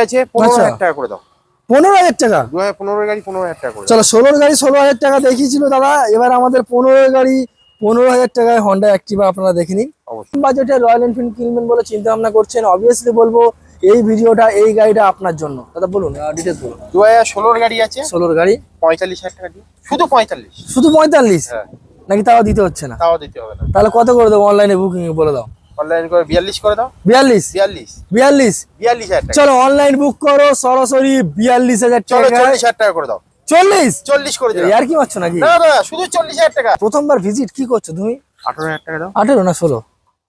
আছে 15,000 টাকা করে দাও। 15,000 টাকা? 2015 গাড়ি 15,000 টাকা করে চলো 16 গাড়ি 16,000 টাকা দেখিয়েছিল দাদা, এবার আমাদের 15 গাড়ি 15,000 টাকায় হন্ডা অ্যাক্টিভা আপনারা দেখে নিন। অবশ্যই। বাজেটে রয়্যাল এনফিল্ড কিনবেন বলে চিন্তা ভাবনা করছেন, অবভিয়াসলি বলবো এই ভিডিওটা এই গাড়িটা আপনার জন্য। দাদা বলুন, ডিটেলস বলুন। 2016 গাড়ি আছে, 16 গাড়ি 45,000 টাকা দিয়ে, শুধু 45। শুধু 45? হ্যাঁ, নাকি তাও দিতে হচ্ছে না? তাও দিতে হবে না। তাহলে কত করে দেবো অনলাইনে বুকিং বলে দাও? অনলাইন করে 42 করে দাও। 42? 42 42 42,000 টাকা। চলো অনলাইন বুক করো সরাসরি 42,000 চলো টাকা। 40,000 টাকা করে দাও। 40 করে দিলাম। আর কি মারছো নাকি? না না, শুধু 40,000 টাকা। প্রথমবার ভিজিট কি করছো তুমি? 18,000 টাকা দাও। 18 না 16?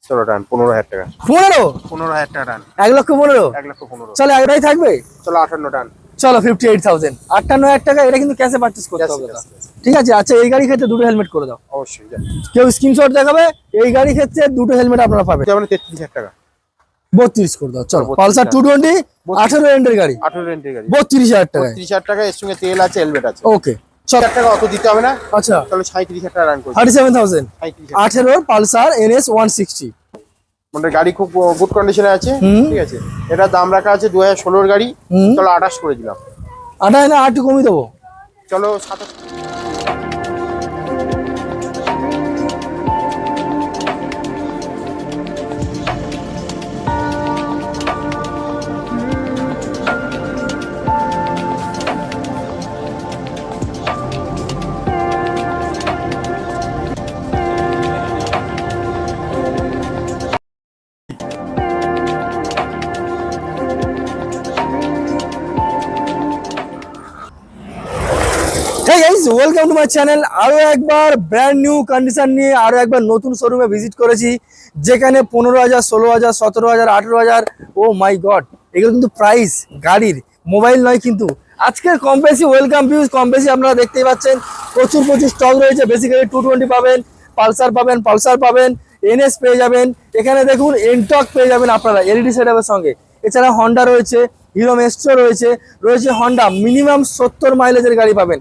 চলো ডান, 15,000 টাকা। 15,000 টাকা ডান। 1,15,000 1,15,000। চলো একটাই থাকবে। চলো 58 ডান। চলো 58,000 58,000 টাকা। এটা কিন্তু ক্যাশে পারচেজ করতে হবে দাদা, ঠিক আছে? আচ্ছা এই গাড়ি ক্ষেত্রে দুটো হেলমেট করে দাও। অবশ্যই যান। কেউ স্ক্রিনশট দেখাবে, এই গাড়ি ক্ষেত্রে দুটো হেলমেট আপনারা পাবেন। যেমন 33,000 টাকা। 32 করে দাও। চলো 32,000 পালসার 220 18 এন্ডের গাড়ি 18 এন্ট্রি গাড়ি 32,000 টাকা। 30,000 টাকা, এর সঙ্গে তেল আছে, হেলমেট আছে। ওকে চলো। 1,000 টাকা অত দিতে হবে না। আচ্ছা চলো 37,000 টাকা রান করি। 37,000 37,000। 18 পালসার NS 160। মানে গাড়ি খুব গুড কন্ডিশনে আছে, ঠিক আছে। এটা দাম রাখা আছে 2016 গাড়ি। চলো 28 করে দিলাম। 28 না আর একটু কমিয়ে দেবো? চলো 27। Hey guys, welcome to my channel। আরো একবার ব্র্যান্ড নিউ কন্ডিশন নিয়ে আরো একবার নতুন শোরুমে ভিজিট করেছি, যেখানে 15,000 16,000 17,000 18,000, ও মাই গড, এগুলো কিন্তু প্রাইস গাড়ির, মোবাইল নয় কিন্তু। আজকের কম বেশি ওয়েলকাম ভিউজ, কম বেশি আপনারা দেখতেই পাচ্ছেন প্রচুর স্টক রয়েছে। বেসিক্যালি 220 পাবেন, পালসার পাবেন, NS পেয়ে যাবেন। এখানে দেখুন এনটক পেয়ে যাবেন আপনারা এলইডি সেটআপের সঙ্গে। এছাড়া হন্ডা রয়েছে, হিরো মেস্ট্রো রয়েছে হন্ডা মিনিমাম 70 মাইলেজের গাড়ি পাবেন।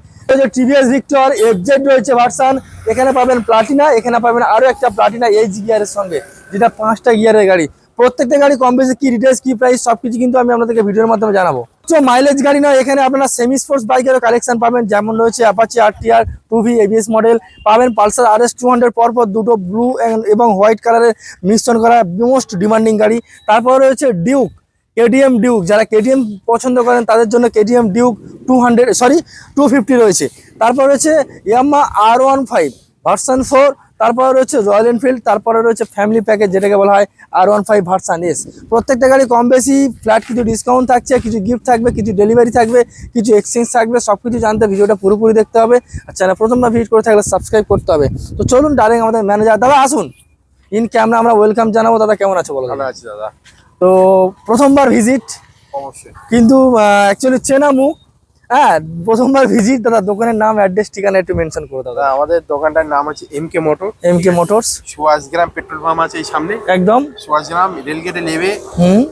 টিভিএস ভিক্টর এফজেড রয়েছে ভার্সন। এখানে পাবেন প্লাটিনা, এখানে পাবেন আরো একটা প্লাটিনা এইচ গিয়ারের সঙ্গে, যেটা 5টা গিয়ারের গাড়ি। প্রত্যেকটা গাড়ি কম বেশি কি ডিটেলস কি প্রাইস সবকিছু কিন্তু আমি আপনাদেরকে ভিডিওর মাধ্যমে জানাবো। তো মাইলেজ গাড়ি নয়, এখানে আপনারা সেমি স্পোর্টস বাইকেরও কালেকশন পাবেন, যেমন রয়েছে Apache RTR 2V ABS model পাবেন, পালসার RS 200 পরপর দুটো ব্লু এবং হোয়াইট কালারের মিশ্রণ করা মোস্ট ডিমান্ডিং গাড়ি। তারপর রয়েছে ডিউক, KTM ডিউক, যারা KTM পছন্দ করেন তাদের জন্য KTM ডিউক 250 রয়েছে। তারপর রয়েছে ইয়ামাহা R15 ভার্সন 4, তারপর রয়েছে রয়্যাল এনফিল্ড, তারপরে রয়েছে ফ্যামিলি প্যাকেজ যেটাকে বলা হয় R15 ভার্সন S। প্রত্যেকটা গাড়ি কম বেশি ফ্ল্যাট কিছু ডিসকাউন্ট থাকছে, কিছু গিফট থাকবে, কিছু ডেলিভারি থাকবে, কিছু এক্সচেঞ্জ থাকবে। সব কিছু জানতে ভিডিওটা পুরোপুরি দেখতে হবে। আর চ্যানেল প্রথমবার ভিজিট করে থাকলে সাবস্ক্রাইব করতে হবে। তো চলুন ডাইরেক্ট আমাদের ম্যানেজার দাদা আসুন, ইন ক্যামেরা আমরা ওয়েলকাম জানাবো। দাদা কেমন আছে বলো? ভালো আছি দাদা। তো প্রথমবার ভিজিট অবশ্যই। কিন্তু অ্যাকচুয়ালি চেনা মুখ। হ্যাঁ, প্রথমবার ভিজিট। দাদা দোকানের নাম, অ্যাড্রেস, ঠিকানা একটু মেনশন করে দাও। দাদা আমাদের দোকানটার নাম হচ্ছে MK motor. MK motors, Subhashgram petrol pump আছে এই সামনে, একদম সুভাষগ্রাম রেলগেটে নেবে হুম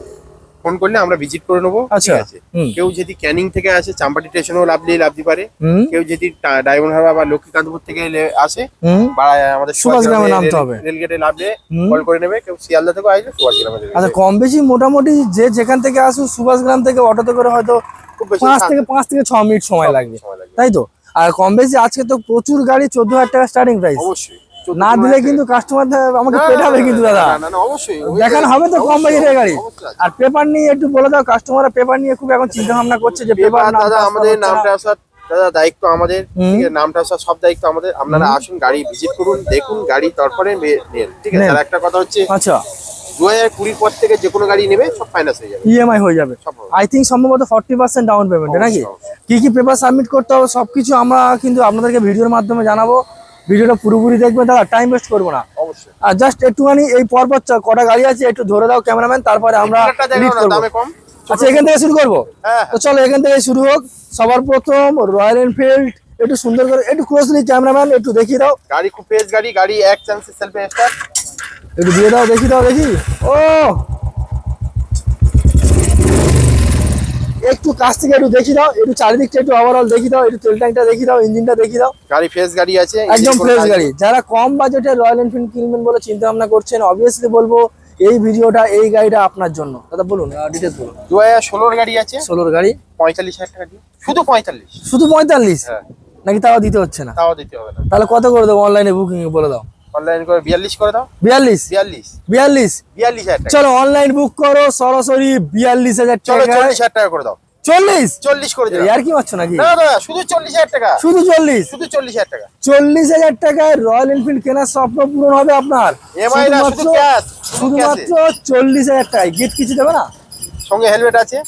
ফোন করলে আমরা ভিজিট করে নেবো। আচ্ছা, ঠিক আছে। কেউ যদি ক্যানিং থেকে আসে চাম্পাটি স্টেশনেও লাভতে পারে। হুম কেউ যদি ডায়মন্ড হারবার বা লক্ষ্মীকান্তপুর থেকে আসে হুম বা আমাদের সুভাষগ্রামে নামতে হবে। রেলগেটে নামলে কল করে নেবে। কেউ শিয়ালদা থেকে আসলে সুভাষগ্রামে নেবে। আচ্ছা, কম বেশি মোটামুটি যে যেখান থেকে আসুন সুভাষগ্রাম থেকে অটোতে করে হয়তো খুব বেশি 5 থেকে 6 মিনিট সময় লাগবে, সময় লাগবে। তাই তো? আর কম বেশি আজকে তো প্রচুর গাড়ি, 14,000 টাকা স্টার্টিং প্রাইস। অবশ্যই না দিলে কিন্তু কাস্টমার আমাকে পেটাবে কিন্তু দাদা। না অবশ্যই দেখানো হবে তো কম বাজেটের গাড়ি। অবশ্যই। আর পেপার নিয়ে একটু বলে দাও, কাস্টমাররা পেপার নিয়ে খুব এখন চিন্তা ভাবনা করছে যে পেপার না দাদা আমাদের নামটা আসার দাদা দায়িত্ব আমাদের, ঠিক আছে। নামটা আসার সব দায়িত্ব আমাদের। আপনারা আসুন, গাড়ি ভিজিট করুন, দেখুন গাড়ি, তারপরে নেন, ঠিক আছে। আর একটা কথা হচ্ছে আচ্ছা 2020 পর থেকে যে কোনো গাড়ি নেবে সব ফাইন্যান্স হয়ে যাবে, EMI হয়ে যাবে। সব হবে। আই থিঙ্ক সম্ভবত 40% ডাউন পেমেন্ট নাকি? কি কি পেপার সাবমিট করতে হবে সবকিছু আমরা কিন্তু আপনাদেরকে ভিডিওর মাধ্যমে জানাবো। ভিডিওটা পুরোপুরি দেখবেন দাদা, টাইম ওয়েস্ট করবো না। অবশ্যই। আর জাস্ট একটুখানি এই পরপর কটা গাড়ি আছে একটু ধরে দাও ক্যামেরাম্যান, তারপরে আমরা লিড করবো। দামে কম। আচ্ছা এখান থেকে শুরু করবো। হ্যাঁ তো চলো এখান থেকে শুরু হোক। সবার প্রথম রয়্যাল এনফিল্ড, একটু সুন্দর করে একটু ক্লোজলি ক্যামেরাম্যান একটু দেখিয়ে দাও। গাড়ি খুব ফ্রেশ গাড়ি এক চান্সে সেলফ স্টার্ট। একটু দিয়ে দাও, দেখি ও একটু কাছ থেকে একটু দেখি দাও, একটু চারিদিকটা একটু ওভারঅল দেখি দাও, একটু তেল ট্যাঙ্কটা দেখি দাও, ইঞ্জিনটা দেখি দাও। গাড়ি ফ্রেশ গাড়ি আছে, একদম ফ্রেশ গাড়ি। যারা কম বাজেটে রয়্যাল এনফিল্ড কিনবেন বলে চিন্তা ভাবনা করছেন, অবভিয়াসলি বলবো এই ভিডিওটা এই গাড়িটা আপনার জন্য। দাদা বলুন, ডিটেলস বলুন। 2016 গাড়ি আছে, 16 গাড়ি, 45,000 টাকা দিয়ে, শুধু 45। শুধু 45? হ্যাঁ, নাকি তাও দিতে হচ্ছে না? তাও দিতে হবে না। তাহলে কত করে দেবো অনলাইনে বুকিং বলে দাও। অনলাইন করে 42 করে দাও। 42? 42 42? 42,000 টাকা। চলো অনলাইন বুক করো সরাসরি 42,000 চলো টাকা। 40,000 টাকা করে দাও। 40? 40 করে দিলাম। আর কি মারছো নাকি? না না, শুধু 40,000 টাকা। শুধু 40? শুধু 40,000 টাকা। 40,000 টাকায় রয়্যাল এনফিল্ড কেনার স্বপ্ন পূরণ হবে আপনার। এমআই না, শুধু ক্যাশ। শুধুমাত্র 40,000 টাকায়। গিফট কিছু দেবে না? সঙ্গে হেলমেট আছে,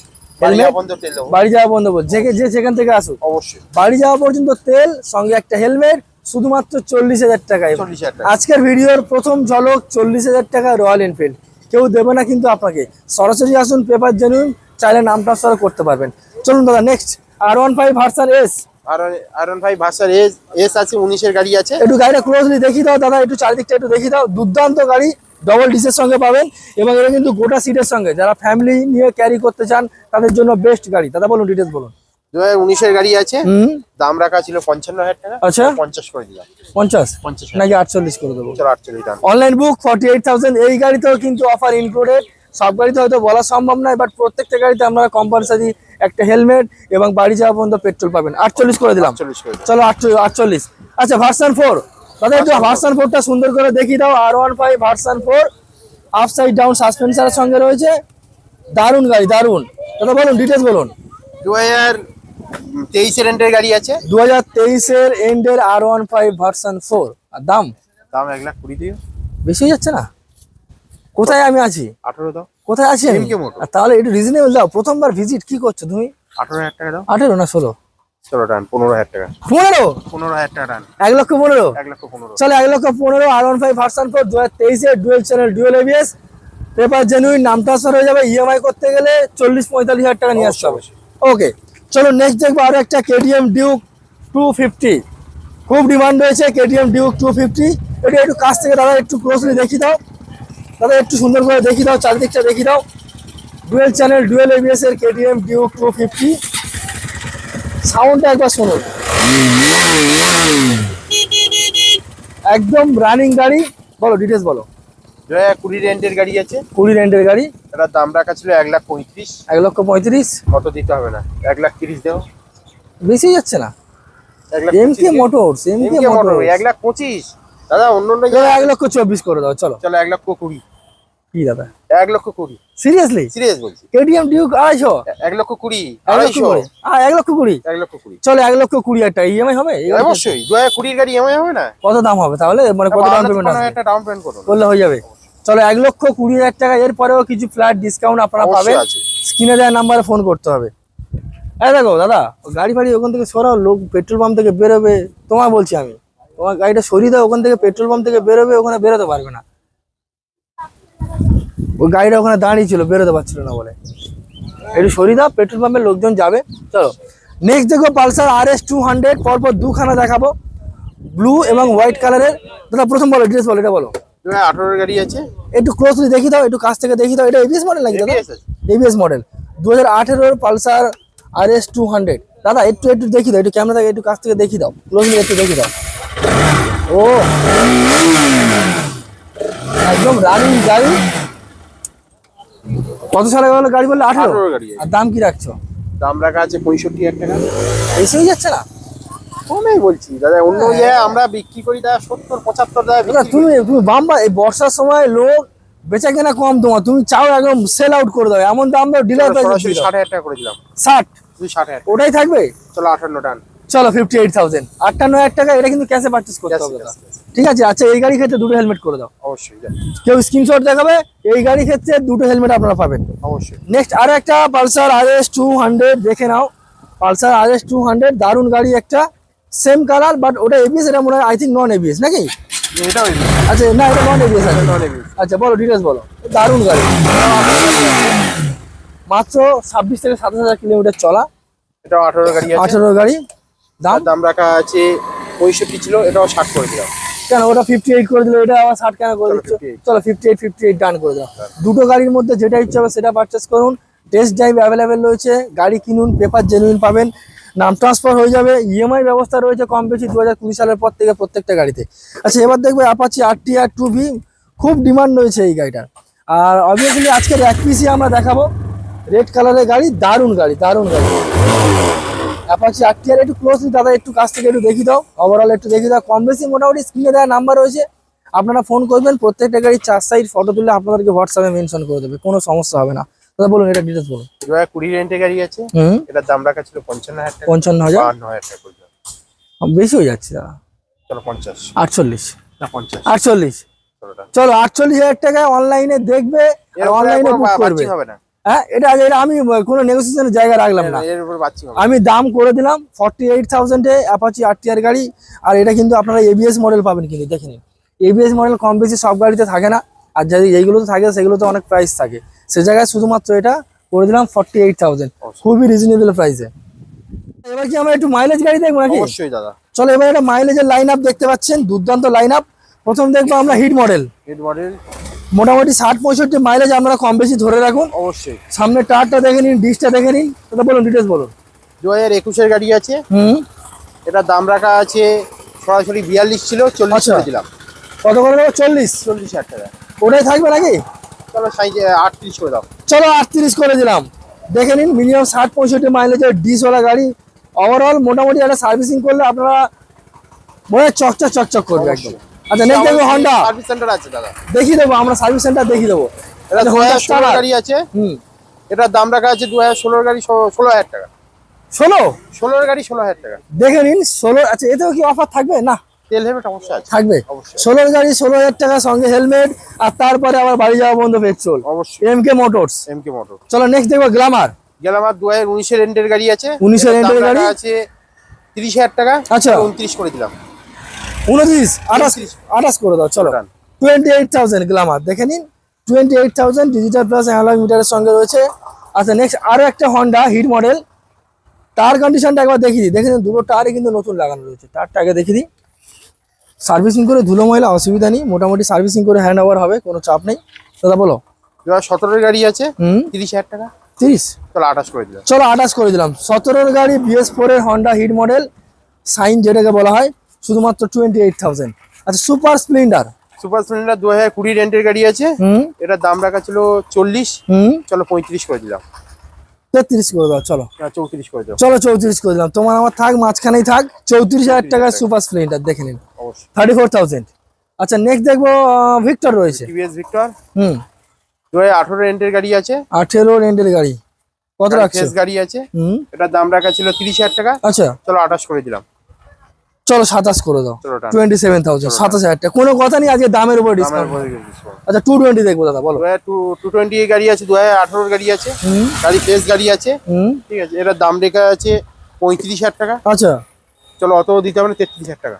বাড়ি যাওয়া বন্ধ তেল দেবো। বাড়ি যাওয়া বন্ধ করো, যে যেখান থেকে আসুক অবশ্যই বাড়ি যাওয়া পর্যন্ত তেল, সঙ্গে একটা হেলমেট, শুধুমাত্র 40,000 টাকায়। 40,000 টাকা। আজকের ভিডিওর প্রথম ঝলক 40,000 টাকা রয়্যাল এনফিল্ড। কেউ দেবে না কিন্তু আপনাকে। সরাসরি আসুন, পেপার জেনুইন, চাইলে নাম ট্রান্সফার করতে পারবেন। চলুন দাদা, next R15 version S. R15 version S আছে, 19 এর গাড়ি আছে। একটু গাড়িটা ক্লোজলি দেখিয়ে দাও দাদা, একটু চারিদিকটা একটু দেখিয়ে দাও। দুর্দান্ত গাড়ি, ডবল ডিসের সঙ্গে পাবেন এবং এটা কিন্তু গোটা সিটের সঙ্গে। যারা ফ্যামিলি নিয়ে ক্যারি করতে চান তাদের জন্য বেস্ট গাড়ি। দাদা বলুন, ডিটেলস বলুন। 2019 এর গাড়ি আছে, হুম, দাম রাখা ছিল 55,000 টাকা। আচ্ছা, 50 করে দিলাম। 50 50 নাকি 48 করে দেবো? চলো 48 দাম। Online book 48,000। এই গাড়িতেও কিন্তু অফার ইনক্লুডেড। সব গাড়িতে হয়তো বলা সম্ভব নয়, বাট প্রত্যেকটা গাড়িতে আপনারা কম্পালসারি একটা হেলমেট এবং বাড়ি যাওয়া পর্যন্ত পেট্রোল পাবেন। 48 করে দিলাম। 48 করে দিলাম। চলো 48। আচ্ছা, ভার্সন 4 দাদা, একটু ভার্সন 4টা সুন্দর করে দেখিয়ে দাও। R15 ভার্সন 4 আপসাইড ডাউন সাসপেন্সারের সঙ্গে রয়েছে। দারুন গাড়ি, দারুন। দাদা বলুন, ডিটেলস বলুন। 2023 এর এন্ডের গাড়ি আছে। 2023 এর এন্ডের R15 ভার্সন 4। আর দাম? দাম 1,20,000 দিও। বেশি হয়ে যাচ্ছে না? কোথায় আমি আছি? 18 দাও। কোথায় আছি আমি? MK motor. আর তাহলে একটু রিজনেবল দাও। প্রথমবার ভিজিট, কি করছো তুমি? 18,000 টাকা দাও। 18 না 16? চলো টান 15,000 টাকা। 15? 15,000 টাকা টান। 1,15,000? 1,15,000। চলো 1,15,000 R15 ভার্সন 4 2023 এর dual channel dual ABS. Paper genuine, নাম ট্রান্সফার হয়ে যাবে। ইএমআই করতে গেলে 40-45,000 টাকা নিয়ে আসতে হবে। ওকে, চলো নেক্সট দেখবো আরো একটা কেটিএম ডিউক 250। খুব ডিমান্ড রয়েছে কেটিএম ডিউক 250। এটা একটু কাছ থেকে দাদা একটু ক্লোজলি দেখিয়ে দাও। দাদা একটু সুন্দর করে দেখিয়ে দাও, চারিদিকটা দেখিয়ে দাও। ডুয়েল চ্যানেল ডুয়েল এবিএস এর কেটিএম ডিউক 250। সাউন্ডটা একবার শুনুন, একদম রানিং গাড়ি। বলো, ডিটেলস বলো। 2020 এর এন্ডের গাড়ি আছে। 20 রেন্টের গাড়ি, এটার দাম রাখা ছিল 1,35,000। 1,35,000? কত দিতে হবে না, 1,30,000 দেও। বেশি যাচ্ছে না? 1,25,000 এমকে মোটরস, এমকে মোটরস 1,25,000 দাদা। অন্য 1,24,000 করে দাও। চলো চলো 1,20,000। কি দাদা, 1,20,000? সিরিয়াসলি? সিরিয়াস বলছি। KTM Duke 250? 1,20,000, 1,20,000? 250। 1,20,000? চলো 1,20,000 টাকা ইএমআই হবে? অবশ্যই 2020 গাড়ি এমআই হবে না? কত দাম হবে তাহলে, মানে কত ডাউন পেমেন্ট আছে? একটা ডাউন পেমেন্ট করুন, করলে হয়ে যাবে। চলো 1,20,000 টাকা। এরপরেও কিছু ফ্ল্যাট ডিসকাউন্ট আপনারা পাবেন। আছে। স্ক্রিনে দেওয়া নাম্বারে ফোন করতে হবে। এই দেখো দাদা, গাড়ি ফাড়ি ওখান থেকে সরাও, লোক পেট্রোল পাম্প থেকে বেরোবে। তোমার বলছি আমি, তোমার গাড়িটা সরিয়ে দাও। ওখান থেকে পেট্রোল পাম্প থেকে বেরোবে, ওখানে বেরোতে পারবে না। ওই গাড়িটা ওখানে দাঁড়িয়ে ছিল, বেরোতে পারছিল না বলে। একটু সরিয়ে দাও, পেট্রোল পাম্পের লোকজন যাবে। চলো নেক্সট দেখো পালসার RS 200। পরপর দুখানা দেখাবো, ব্লু এবং হোয়াইট কালারের। দাদা প্রথম বলো, ডিটেলস বলো, এটা বলো। 2018 এর গাড়ি আছে। একটু ক্লোজলি দেখি দাও, একটু কাছ থেকে দেখি দাও। এটা এবিএস মডেল নাকি দাদা? ABS আছে। ABS model 2018 Pulsar RS 200। দাদা একটু একটু দেখি দাও, একটু ক্যামেরা থেকে একটু কাছ থেকে দেখি দাও, ক্লোজলি একটু দেখি দাও। ও একদম রানিং গাড়ি। কত সালে গেল গাড়ি বললে? 18? 18 গাড়ি আছে। আর দাম কি রাখছো? দাম রাখা আছে 65,000 টাকা। বেশি হয়ে যাচ্ছে না? কমেই বলছি দাদা। অন্য জায়গায় আমরা বিক্রি করি দাদা 70-75 টাকা দাদা বিক্রি করি। তুমি বাম্বা, এই বর্ষার সময় লোক বেচা কেনা কম, তোমার তুমি চাও একদম সেল আউট করে দাও, এমন দাম দাও ডিলার চলো, প্রাইস। সরাসরি 60,000 টাকা করে দিলাম। 60? তুই 60,000। ওটাই থাকবে? চলো 58 টান। চলো 58,000। 58,000 টাকা। এটা কিন্তু ক্যাশে পারচেজ করতে হবে দাদা। ঠিক আছে। আচ্ছা, এই গাড়ি ক্ষেত্রে দুটো হেলমেট করে দাও। অবশ্যই যান। কেউ স্ক্রিনশট দেখাবে, এই গাড়ি ক্ষেত্রে দুটো হেলমেট আপনারা পাবেন। অবশ্যই। নেক্সট আরো একটা পালসার RS 200 দেখে নাও। পালসার RS 200 দারুণ গাড়ি একটা, সেম কালার, বাট ওটা এবিএস, এটা মনে হয় আই থিঙ্ক নন এবিএস নাকি? এটাও আচ্ছা না, এটা নন এবিএস আছে। নন ABS। আচ্ছা বলো, ডিটেলস বলো। দারুণ গাড়ি, মাত্র 26 থেকে 27,000 কিলোমিটার চলা। এটাও 18 গাড়ি আছে। 18 গাড়ি। দাম? দাম রাখা আছে 65 ছিল, এটাও 60 করে দিলাম। কেন ওটা 58 করে দিল, এটা আবার 60 কেন করে চলো দিচ্ছ? 58। চলো 58 ডান করে দাও। দুটো গাড়ির মধ্যে যেটা ইচ্ছা হবে সেটা পারচেস করুন। টেস্ট ড্রাইভ অ্যাভেলেবেল রয়েছে, গাড়ি কিনুন, পেপার জেনুইন পাবেন, নাম ট্রান্সফার হয়ে যাবে। ইএমআই ব্যবস্থা রয়েছে কম বেশি 2020 সালের পর থেকে প্রত্যেকটা গাড়িতে। আচ্ছা এবার দেখবে অ্যাপাচি RTR 2V। খুব ডিমান্ড রয়েছে এই গাড়িটার। আর অবভিয়াসলি আজকের এক পিসি আমরা দেখাবো রেড কালারের গাড়ি, দারুণ গাড়ি, দারুণ গাড়ি। অ্যাপাচি আরটিআর একটু ক্লোজলি দাদা একটু কাছ থেকে একটু দেখি দাও, ওভারঅল একটু দেখি দাও। কম বেশি মোটামুটি স্ক্রিনে দেওয়া নাম্বার রয়েছে, আপনারা ফোন করবেন, প্রত্যেকটা গাড়ির 4 সাইড ফটো তুলে আপনাদেরকে হোয়াটসঅ্যাপে মেনশন করে দেবে, কোনো সমস্যা হবে না। দাদা বলুন এটা ডিটেলস বলুন। 2020 রেন্টের গাড়ি আছে, এটার দাম রাখা ছিল 55,000 টাকা। 55,000 52,000 টাকা করে দিলাম। বেশি হয়ে যাচ্ছে দাদা। চলো 50 48 না 50 48 চলো done। চলো 48,000 টাকায় অনলাইনে দেখবে, এর উপরে অনলাইনে কোনো বুক করবে। বাচ্চি হবে না। হ্যাঁ এটা এটা আমি কোনো নেগোসিয়েশনের জায়গা রাখলাম না, এর উপরে বাচ্চি হবে না। আমি দাম করে দিলাম 48,000 এ অ্যাপাচি আরটিআর গাড়ি। আর এটা কিন্তু আপনারা এবিএস মডেল পাবেন, কিন্তু দেখে নিন এবিএস মডেল কম বেশি সব গাড়িতে থাকে না, আর যদি এইগুলোতে থাকে সেগুলোতে অনেক প্রাইস থাকে, সে জায়গায় শুধুমাত্র এটা করে দিলাম 48,000, খুবই রিজনেবল প্রাইসে। এবার কি আমরা একটু মাইলেজ গাড়ি দেখবো নাকি? অবশ্যই দাদা। চলো এবার একটা মাইলেজের লাইন আপ দেখতে পাচ্ছেন, দুর্দান্ত লাইন আপ। প্রথম দেখবো আমরা হিট মডেল, হিট মডেল মোটামুটি 60-65 মাইলেজ আপনারা কম বেশি ধরে রাখুন। অবশ্যই। সামনে টায়ারটা দেখে নিন, ডিসটা দেখে নিন, এটা বলুন ডিটেলস বলুন। 2021 এর গাড়ি আছে, এটা দাম রাখা আছে সরাসরি 42 ছিল, 40 আচ্ছা। করে দিলাম। কত করে দেবো? 40,000 টাকা। ওটাই থাকবে নাকি? চলো 38 করে দাও। চলো 38 করে দিলাম। দেখে নিন মিনিমাম 60-65 মাইলেজের ডিসওয়ালা গাড়ি। ওভারঅল মোটামুটি একটা সার্ভিসিং করলে আপনারা মনে হয় চকচক চকচক করবে একদম। আচ্ছা নেক্সট দেখবো হন্ডা, সার্ভিস সেন্টার আছে দাদা। দেখিয়ে দেবো আমরা, সার্ভিস সেন্টার দেখিয়ে দেবো। এটা আচ্ছা, Honda 2016 Starter। গাড়ি আছে, হুম এটার দাম রাখা আছে 2016 গাড়ি 16,000 টাকা। 16 গাড়ি 16,000 টাকা। দেখে নিন 16। আচ্ছা এতেও কি অফার থাকবে? না তেল হেলমেট অবশ্যই আছে। থাকবে। অবশ্যই 16 গাড়ি 16,000 টাকা, সঙ্গে হেলমেট, আর তারপরে আবার বাড়ি যাওয়া বন্ধ পেট্রোল। অবশ্যই। এমকে মোটরস। এমকে মোটর। চলো নেক্সট দেখবো গ্ল্যামার। গেলাম আর 2019 এর রেন্টের গাড়ি আছে, 19 এর এটার দাম রেন্টের গাড়ি রাখা আছে 30,000 টাকা। আচ্ছা। 29 করে দিলাম। 29 28 করে দাও। চলো Done। 28,000 গ্ল্যামার দেখে নিন, 28,000 ডিজিটাল প্লাস অ্যানালগ মিটারের সঙ্গে রয়েছে। আচ্ছা নেক্সট আরো একটা হন্ডা হিট মডেল, টায়ার কন্ডিশনটা একবার দেখিয়ে দিই। দেখে নিন দুটো টায়ারই কিন্তু নতুন লাগানো রয়েছে, টায়ারটা আগে দেখিয়ে দিই। সার্ভিসিং করে ধুলো ময়লা অসুবিধা নেই, মোটামুটি সার্ভিসিং করে হ্যান্ড ওভার হবে, কোনো চাপ নেই। দাদা বলো। 2017 এর গাড়ি আছে, 30,000 টাকা। 30 চলো 28 করে দিলাম। চলো 28 করে দিলাম। 17 গাড়ি BS4 এর হন্ডা হিট মডেল, সাইন যেটাকে বলা হয়, শুধুমাত্র 28,000। আচ্ছা সুপার স্প্লেন্ডার। সুপার স্প্লেন্ডার 2020 রেন্টের গাড়ি আছে, এটার দাম রাখা ছিল 40, চলো 35 করে দিলাম। 33 করে দাও। চলো 34 করে দিলাম। চলো 34 করে দিলাম। তোমার আমার থাক, মাঝখানেই থাক। 34,000 টাকার সুপার স্প্লেন্ডার দেখে নিন, অবশ্যই। 34,000। আচ্ছা নেক্সট দেখবো ভিক্টর রয়েছে। টিভিএস ভিক্টর 2018 রেন্টের গাড়ি আছে, 18 রেন্টের গাড়ি, কত রাখছে? ফেস গাড়ি আছে, এটার দাম রাখা ছিল 30,000 টাকা। আচ্ছা চলো 28 করে দিলাম। চলো 27 করে দাও। চলো done। 27,000, 27,000 টাকা, কোনো কথা নেই, আজকে দামের উপর দামের ডিসকাউন্ট। উপরে discount। আচ্ছা 220 দেখবো দাদা বলো। 220 এর গাড়ি আছে, 2018 এর গাড়ি আছে, গাড়ি ফেস গাড়ি আছে, ঠিক আছে। এটার দাম রেখা আছে 35,000 টাকা। আচ্ছা চলো অত দিতে হবে না, 33,000 টাকা।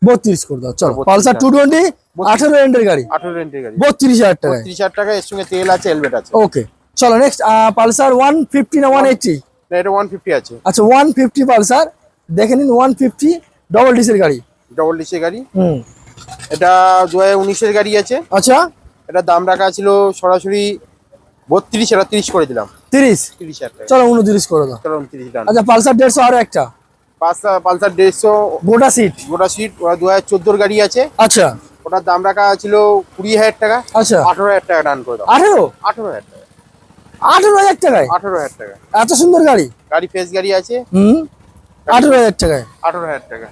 32 করে দাও। চলো 32 পালসার 220 18 রেন্টের গাড়ি, 18 রেন্টের গাড়ি, 32,000 টাকায়। 30,000 টাকা। এর সঙ্গে তেল আছে, হেলমেট আছে। ওকে চলো নেক্সট পালসার 150 না 180? না এটা 150 আছে। আচ্ছা 150 পালসার দেখে নিন, 150 ডবল ডিসের গাড়ি, ডবল ডিসের গাড়ি। এটা 2019 এর গাড়ি আছে, আচ্ছা এটার দাম রাখা ছিল সরাসরি 32, এটা 30 করে দিলাম। 30,000 টাকা। চলো 29 করে দাও। চলো 29 ডান। আচ্ছা পালসার 150 আরো একটা, পালসার 150 গোটা সিট। গোটা সিট, 2014 গাড়ি আছে, আচ্ছা ওটার দাম রাখা ছিল 20,000 টাকা। আচ্ছা 18,000 টাকা ডান করে দাও। 18,000 টাকা। 18,000 টাকায় 18,000 টাকা। এত সুন্দর গাড়ি। গাড়ি ফেস গাড়ি আছে, 18,000 টাকায়। 18,000 টাকা।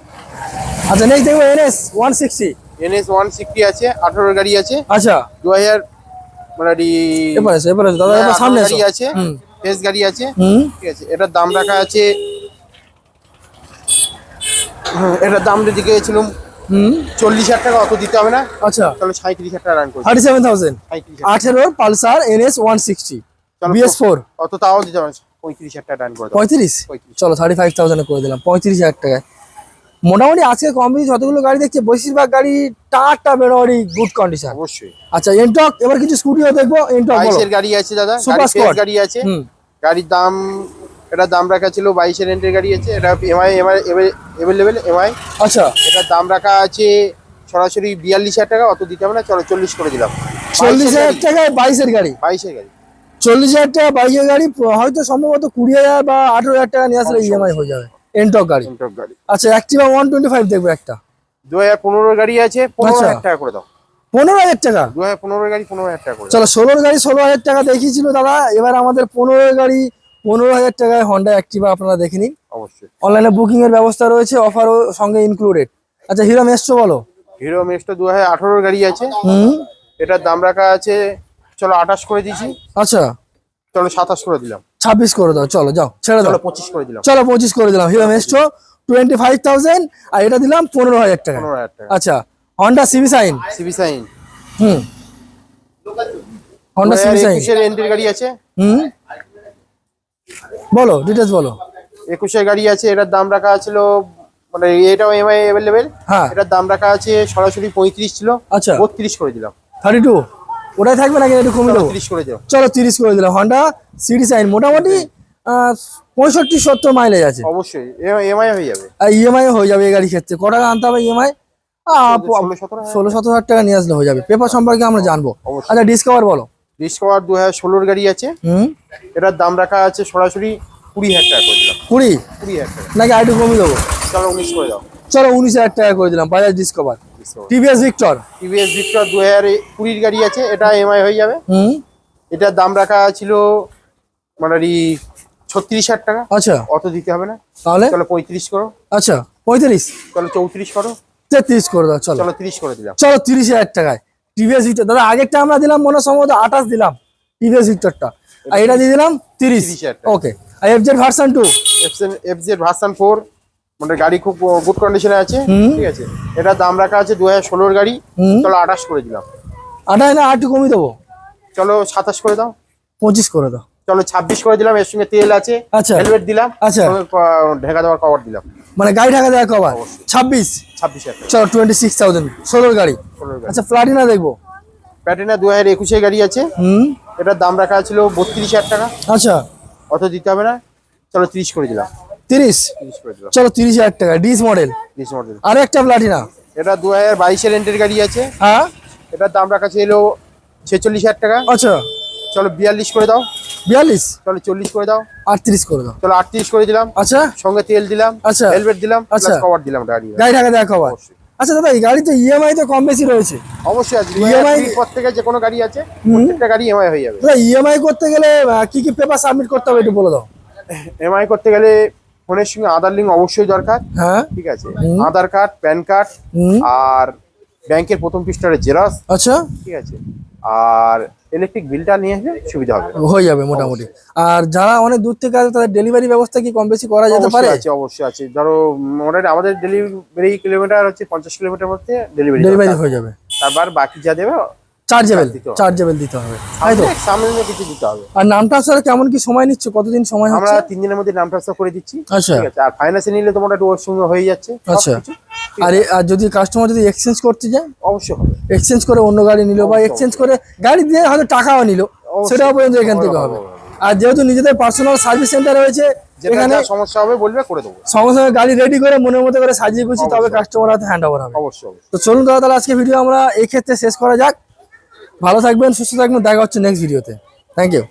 আচ্ছা নেক্সট দেখবো NS 160। NS 160 আছে, 18 গাড়ি আছে, আচ্ছা 2000 মানে এবারে দাদা এবার সামনে গাড়ি এসো। আছে, ফেস গাড়ি আছে, ঠিক আছে। এটার দাম রাখা আছে, এটার দাম যদি গিয়েছিলাম 40,000 টাকা, অত দিতে হবে না। আচ্ছা চলো 37,000 টাকা রান করি। 37,000। 37,000 18 পালসার NS 160 চলো BS4, অত তাও দিতে হবে না, 35,000 টাকা রান করে দাও। 35। 35। চলো 35,000 করে দিলাম, 35,000 টাকায়। মোটামুটি আজকে কম বেশি যতগুলো গাড়ি দেখছি, বেশিরভাগ গাড়ি টাটা মোটামুটি গুড কন্ডিশন। অবশ্যই। আচ্ছা এন্টক, এবার কিছু স্কুটিও দেখবো। এন্টক 22 এর গাড়ি আছে দাদা, সুপার গাড়ি ফেস স্পট গাড়ি আছে, গাড়ির দাম, এটার দাম রাখা ছিল 22 এর রেন্টের গাড়ি আছে, এটা এমআই এভেলেবেল এমআই। আচ্ছা এটার দাম রাখা আছে সরাসরি 42,000 টাকা, অত দিতে হবে না। চলো 40 করে দিলাম। 40,000 টাকায় 22 এর গাড়ি, 22 এর গাড়ি, 40,000 টাকা 22 এর গাড়ি, হয়তো সম্ভবত 20,000 বা 18,000 টাকা নিয়ে আসলে ইএমআই হয়ে যাবে। এন্টক গাড়ি। এন্টক গাড়ি। আচ্ছা অ্যাক্টিভা 125 দেখবো একটা, 2015 গাড়ি আছে, 15,000 টাকা করে দাও। 15,000 টাকা। 2015 গাড়ি 15,000 টাকা করে। চলো 16 গাড়ি 16,000 টাকা দেখিয়েছিল দাদা, এবার আমাদের 15 গাড়ি 15,000 টাকায় হন্ডা অ্যাক্টিভা আপনারা দেখে নিন। অবশ্যই। অনলাইনে বুকিং এর ব্যবস্থা রয়েছে, অফারও সঙ্গে ইনক্লুডেড। আচ্ছা হিরো মেস্ট্রো বলো। হিরো মেস্টো 2018 গাড়ি আছে, হুম। এটার দাম রাখা আছে, চলো 28 করে দিয়েছি, আচ্ছা চলো 27 করে দিলাম, 26 করে দাও, চলো যাও ছেড়ে দাও। চলো 25 করে দিলাম, চলো 25 করে দিলাম। হিরো মেস্ট্রো 25,000 আর এটা দিলাম 15,000 টাকা। 15,000 টাকা। আচ্ছা Honda CB Shine. CB Shine হুম। Honda CB Shine. 21 এর এন্ট্রির গাড়ি আছে। হুম। বলো ডিটেলস বলো। 21 এর গাড়ি আছে, এটার দাম রাখা ছিল, মানে এটাও এমআই अवेलेबल। হ্যাঁ। এটার দাম রাখা আছে সরাসরি 35 ছিল, আচ্ছা 32 করে দিলাম, 32 ওটাই থাকবে নাকি একটু কমিয়ে চলো দেবো? 30 করে দিলাম। চলো 30 করে দিলাম। হন্ডা সিডি সাইন মোটামুটি 65-70 মাইলেজ আছে। অবশ্যই এমআই হয়ে যাবে, আর ইএমআই হয়ে যাবে এই গাড়ির ক্ষেত্রে। ক টাকা আনতে হবে ইএমআই? 16-17 হাজার টাকা নিয়ে আসলে হয়ে যাবে। পেপার সম্পর্কে আমরা জানবো। অবশ্যই। আচ্ছা ডিসকভার বলো। ডিসকভার 2016 গাড়ি আছে, হুম। এটার দাম রাখা আছে সরাসরি 20,000 টাকা করে দিলাম, 20 টাকা, নাকি আর একটু কমিয়ে দেবো? চলো 19 করে দাও। চলো 19,000 টাকা করে দিলাম Bajaj discover. TVS Victor. TVS Victor 2020 গাড়ি আছে, এটা এমআই হয়ে যাবে। হুম। এটার দাম রাখা ছিল মানে 36,000 টাকা, আচ্ছা অত দিতে হবে না, তাহলে চলো 35 করো, আচ্ছা 35 চলো 34 করো, 33 করে দাও। চলো চলো 30 করে দিলাম। চলো 30,000 টাকায় টিভিএস ভিক্টর। দাদা আগেরটা আমরা দিলাম মনে হয় সম্ভবত 28 দিলাম টিভিএস ভিক্টরটা, আর এটা দিয়ে দিলাম 30,000 30। টাকা। ওকে। আর এফজেড ভার্সন 2। এফজেড ভার্সন 4, মানে গাড়ি খুব গুড কন্ডিশনে আছে, হুম। ঠিক আছে। এটার দাম রাখা আছে 2016 গাড়ি, হুম। চলো 28 করে দিলাম, 28 না আর একটু কমিয়ে দেবো? চলো 27 করে দাও, 25 করে দাও। চলো 26 করে দিলাম, এর সঙ্গে তেল আছে, আচ্ছা। হেলমেট দিলাম, আচ্ছা। সঙ্গে ঢাকা দেওয়ার কভার দিলাম, মানে গাড়ি ঢাকা দেওয়া কবার? অবশ্যই। 26। 26,000 টাকা। চলো 26,000 16 গাড়ি। 16 গাড়ি। আচ্ছা প্লাটিনা দেখবো। প্যাটিনা 2021 এর গাড়ি আছে, হুম। এটার দাম রাখা ছিল 32,000 টাকা, আচ্ছা অত দিতে হবে না, চলো 30 করে দিলাম, 30। 30 করে দিলাম। চলো 30,000 টাকা ডিস মডেল। ডিস মডেল, আর একটা প্লাটিনা। এটা 2022 এর এন্ট্রির গাড়ি আছে, হ্যাঁ। এটার দাম রাখা ছিল 46,000 টাকা, আচ্ছা চলো 42 করে দাও, 42। চলো 40 করে দাও, 38 করে দাও। চলো 38 করে দিলাম, আচ্ছা সঙ্গে তেল দিলাম, আচ্ছা। হেলমেট দিলাম, আচ্ছা। প্লাস কভার দিলাম গাড়ি। গাড়ি ঢাকা দেওয়া কবার? অবশ্যই। আচ্ছা দাদা এই গাড়ি তো ইএমআই তো কম বেশি রয়েছে। অবশ্যই আছে, EMI 2020 পর থেকে যে কোনো গাড়ি আছে প্রত্যেকটা গাড়ি এমআই হয়ে যাবে। দাদা ইএমআই করতে গেলে কি কি পেপার সাবমিট করতে হবে একটু বলে দাও। এমআই করতে গেলে ফোনের সঙ্গে আধার লিঙ্ক অবশ্যই দরকার, হ্যাঁ। ঠিক আছে। আধার কার্ড, প্যান কার্ড, হুম। আর ব্যাংকের প্রথম পৃষ্ঠার জেরক্স, আচ্ছা ঠিক আছে, আর ইলেকট্রিক বিলটা নিয়ে আসলে সুবিধা হবে। হয়ে যাবে মোটামুটি। আর যারা অনেক দূর থেকে আসে তাদের ডেলিভারি ব্যবস্থা কি কম বেশি করা যেতে পারে? অবশ্যই আছে, অবশ্যই আছে। ধরো মোটামুটি আমাদের ডেলিভারি কিলোমিটার হচ্ছে 50 কিলোমিটার মধ্যে ডেলিভারি ডেলিভারি হয়ে যাবে। তারপর বাকি যা দেবে চার্জেবল দিতে হবে। চার্জেবল দিতে হবে তাই তো? সামনে কিছু দিতে হবে। আর নামটা আসলে কেমন কি সময় নিচ্ছে, কতদিন সময় আমরা হচ্ছে? 3 দিনের মধ্যে নাম ট্রান্সফার করে দিচ্ছি, আচ্ছা। ঠিক আছে। আর ফাইন্যান্সে নিলে তোমার একটু ওর সঙ্গে হয়ে যাচ্ছে আচ্ছা। সবকিছু, ঠিক আর আছে? আর যদি কাস্টমার যদি এক্সচেঞ্জ করতে যায়, অবশ্যই হবে, এক্সচেঞ্জ করে অন্য গাড়ি নিল বা অবশ্যই, এক্সচেঞ্জ করে গাড়ি দিয়ে হয়তো টাকাও নিল, অবশ্যই। সেটাও পর্যন্ত এখান থেকে হবে। আর যেহেতু নিজেদের পার্সোনাল সার্ভিস সেন্টার রয়েছে যেটা এখানে, যা সমস্যা হবে বলবে করে দেবো। সঙ্গে সঙ্গে গাড়ি রেডি করে মনের মতো করে সাজিয়ে গুছিয়ে তবে অবশ্যই। কাস্টমার হাতে হ্যান্ড ওভার হবে। অবশ্যই, অবশ্যই। তো চলুন দাদা তাহলে আজকে ভিডিও আমরা এই ক্ষেত্রে শেষ করা যাক। ভালো থাকবেন, সুস্থ থাকবেন, দেখা হচ্ছে নেক্সট ভিডিওতে। Thank you.